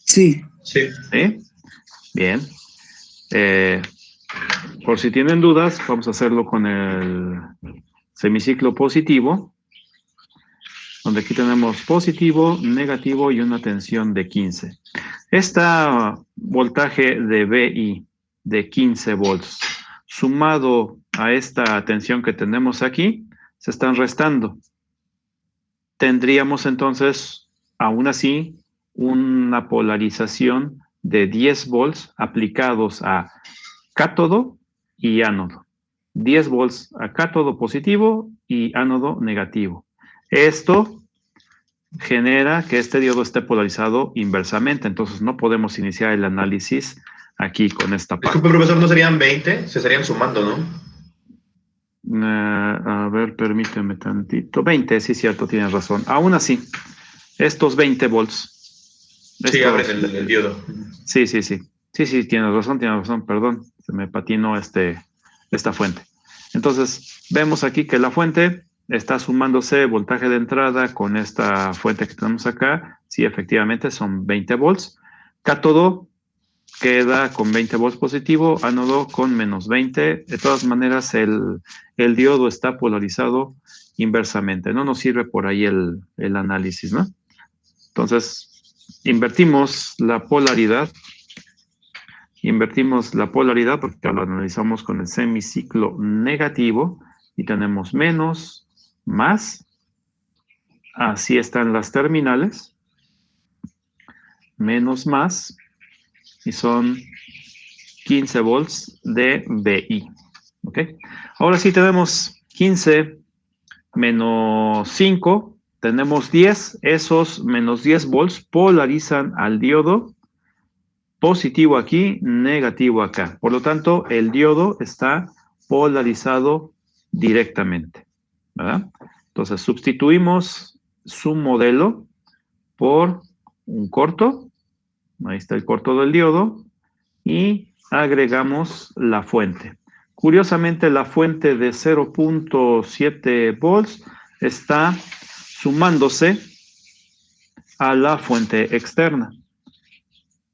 Sí. Sí. ¿Sí? Bien. Por si tienen dudas, vamos a hacerlo con el semiciclo positivo, donde aquí tenemos positivo, negativo y una tensión de 15. Voltaje de VI de 15 volts, sumado a esta tensión que tenemos aquí, se están restando. Tendríamos entonces, aún así, una polarización de 10 volts aplicados a cátodo y ánodo. 10 volts a cátodo positivo y ánodo negativo. Esto genera que este diodo esté polarizado inversamente, entonces no podemos iniciar el análisis aquí con esta parte. Disculpe, profesor, ¿no serían 20? Se estarían sumando, ¿no? A ver, permíteme tantito. 20, sí, cierto, tienes razón. Aún así, estos 20 volts. Sí, abren el diodo. Sí. Sí, tienes razón, perdón. Se me patinó esta fuente. Entonces, vemos aquí que la fuente está sumándose voltaje de entrada con esta fuente que tenemos acá. Sí, efectivamente, son 20 volts. Cátodo queda con 20 volts positivo, ánodo con menos 20. De todas maneras, el diodo está polarizado inversamente. No nos sirve por ahí el análisis, ¿no? Entonces, invertimos la polaridad porque lo analizamos con el semiciclo negativo y tenemos menos, más. Así están las terminales. Menos, más. Y son 15 volts de VI. ¿Ok? Ahora sí tenemos 15 menos 5. Tenemos 10. Esos menos 10 volts polarizan al diodo. Positivo aquí, negativo acá. Por lo tanto, el diodo está polarizado directamente, ¿verdad? Entonces, sustituimos su modelo por un corto. Ahí está el corto del diodo. Y agregamos la fuente. Curiosamente, la fuente de 0.7 volts está sumándose a la fuente externa.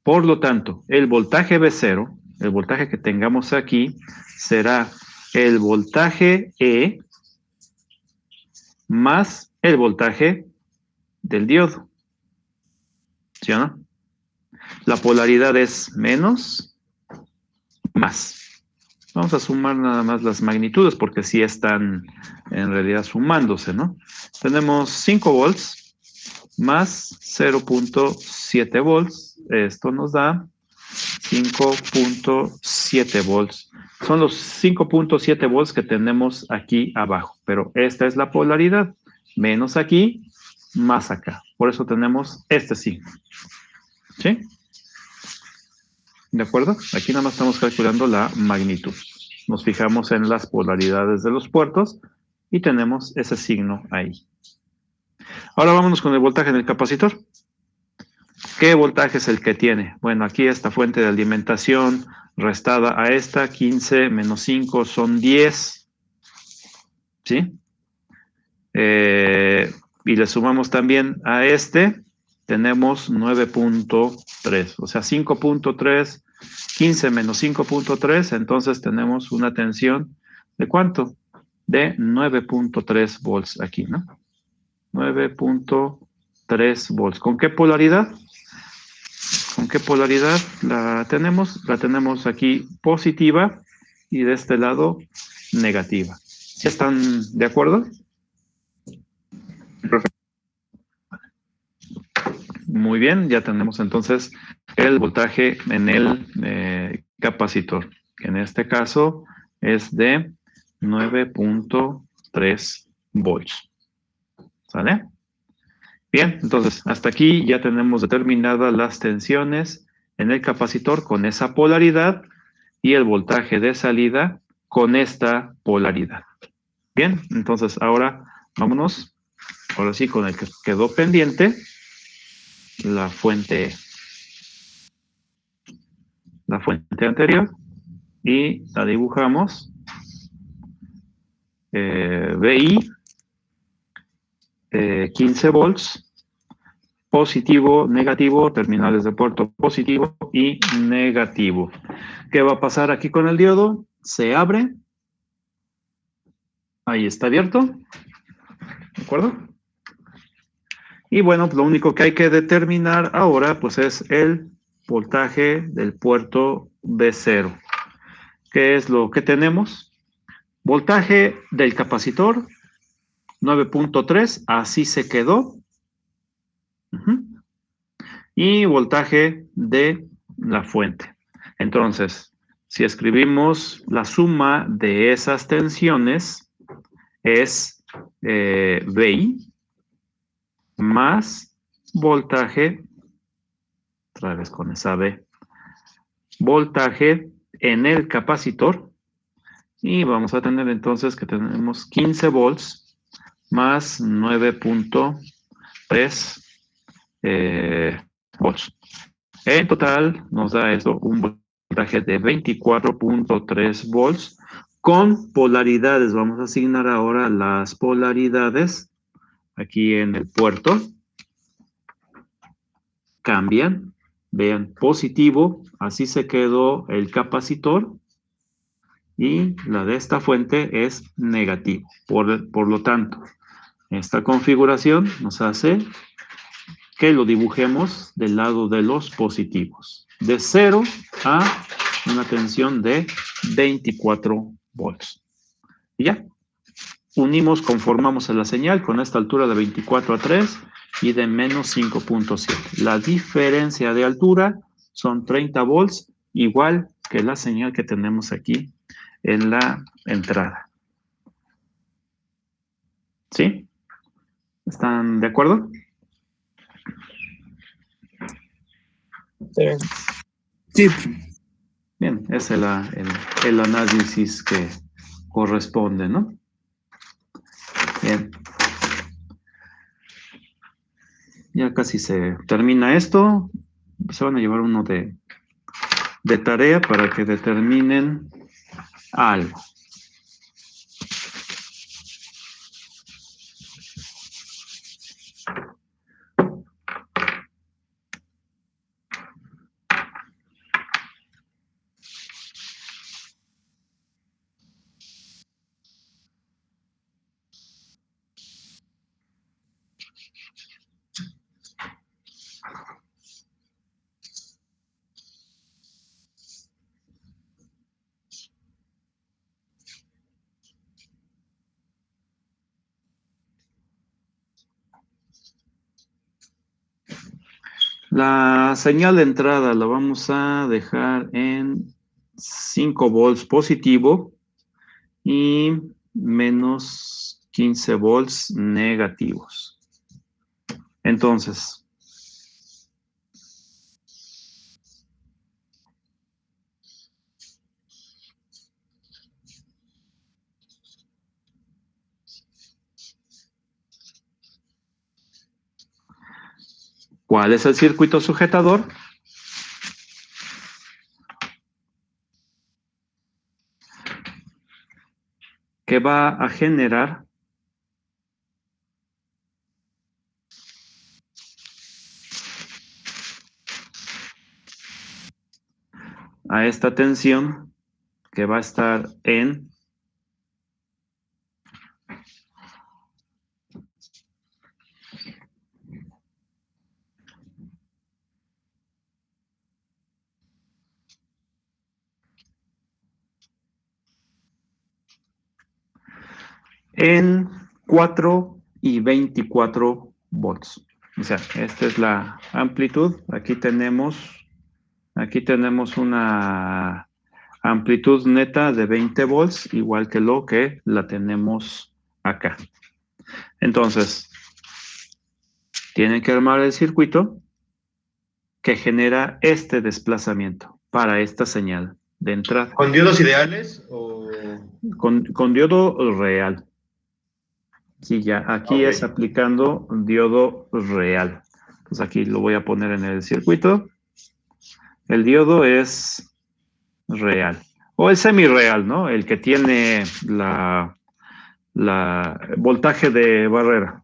Por lo tanto, el voltaje V0, el voltaje que tengamos aquí, será el voltaje E más el voltaje del diodo. ¿Sí o no? La polaridad es menos, más. Vamos a sumar nada más las magnitudes porque sí están en realidad sumándose, ¿no? Tenemos 5 volts más 0.7 volts. Esto nos da 5.7 volts. Son los 5.7 volts que tenemos aquí abajo, pero esta es la polaridad. Menos aquí, más acá. Por eso tenemos este signo. ¿Sí? ¿De acuerdo? Aquí nada más estamos calculando la magnitud. Nos fijamos en las polaridades de los puertos y tenemos ese signo ahí. Ahora vámonos con el voltaje en el capacitor. ¿Qué voltaje es el que tiene? Bueno, aquí esta fuente de alimentación restada a esta, 15 menos 5 son 10. ¿Sí? Y le sumamos también a este, tenemos 9.3, o sea, 5.3, 15 menos 5.3, entonces tenemos una tensión de ¿cuánto? De 9.3 volts aquí, ¿no? 9.3 volts. ¿Con qué polaridad? ¿Con qué polaridad la tenemos? La tenemos aquí positiva y de este lado negativa. ¿Ya están de acuerdo? Muy bien, ya tenemos entonces el voltaje en el capacitor, que en este caso es de 9.3 volts. ¿Sale? Bien, entonces hasta aquí ya tenemos determinadas las tensiones en el capacitor con esa polaridad y el voltaje de salida con esta polaridad. Bien, entonces ahora vámonos, ahora sí con el que quedó pendiente, la fuente anterior y la dibujamos. VI 15 volts, positivo, negativo, terminales de puerto positivo y negativo. ¿Qué va a pasar aquí con el diodo? Se abre. Ahí está abierto. ¿De acuerdo? Y bueno, lo único que hay que determinar ahora pues es el voltaje del puerto B0. ¿Qué es lo que tenemos? Voltaje del capacitor 9.3, así se quedó. Y voltaje de la fuente. Entonces, si escribimos la suma de esas tensiones es VI más voltaje, otra vez con esa B, voltaje en el capacitor. Y vamos a tener entonces que tenemos 15 volts más 9.3 volts. En total nos da esto un voltaje de 24.3 volts con polaridades. Vamos a asignar ahora las polaridades aquí en el puerto. Cambian. Vean, positivo, así se quedó el capacitor. Y la de esta fuente es negativo. Por lo tanto, esta configuración nos hace que lo dibujemos del lado de los positivos. De 0 a una tensión de 24 volts. Y ya. Unimos, conformamos la señal con esta altura de 24 a 3 y de menos 5.7. La diferencia de altura son 30 volts, igual que la señal que tenemos aquí en la entrada. ¿Sí? ¿Están de acuerdo? Sí, Bien, es el análisis que corresponde, ¿no? Bien. Ya casi se termina esto. Se van a llevar uno de tarea para que determinen algo. La señal de entrada la vamos a dejar en 5 volts positivo y menos 15 volts negativos. Entonces, ¿cuál es el circuito sujetador? Que va a generar a esta tensión que va a estar en en 4 y 24 volts. O sea, esta es la amplitud. Aquí tenemos una amplitud neta de 20 volts, igual que lo que la tenemos acá. Entonces, tienen que armar el circuito que genera este desplazamiento para esta señal de entrada. ¿Con diodos ideales o...? Con diodo real. Sí, ya, aquí Ok. es aplicando diodo real. Entonces aquí lo voy a poner en el circuito. El diodo es real. O el semi-real, ¿no? El que tiene la voltaje de barrera.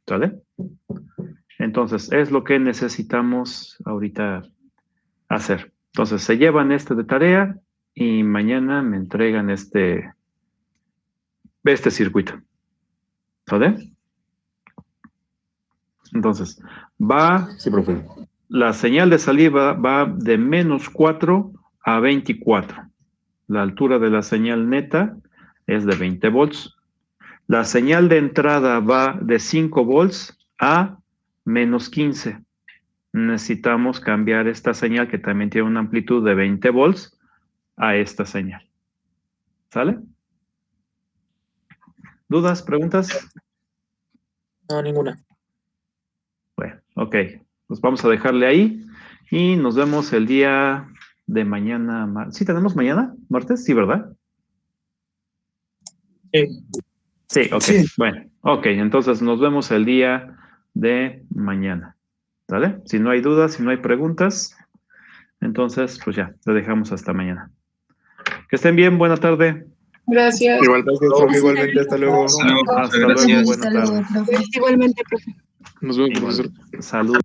¿Sale? Entonces, es lo que necesitamos ahorita hacer. Entonces, se llevan este de tarea y mañana me entregan este circuito. ¿Sale? Entonces, Sí, profe. la señal de salida va de menos 4 a 24. La altura de la señal neta es de 20 volts. La señal de entrada va de 5 volts a menos 15. Necesitamos cambiar esta señal que también tiene una amplitud de 20 volts a esta señal. ¿Sale? ¿Dudas? ¿Preguntas? No, ninguna. Bueno, ok. Pues vamos a dejarle ahí y nos vemos el día de mañana. ¿Sí tenemos mañana? ¿Martes? Sí, ¿verdad? Sí. Sí, ok. Sí. Bueno, ok. Entonces nos vemos el día de mañana. ¿Vale? Si no hay dudas, si no hay preguntas, entonces pues ya, lo dejamos hasta mañana. Que estén bien, buena tarde. Gracias. Gracias, profe, igualmente, hasta luego. Hasta luego, buena tarde. Igualmente, profe. Nos vemos, Igual. profesor. Salud.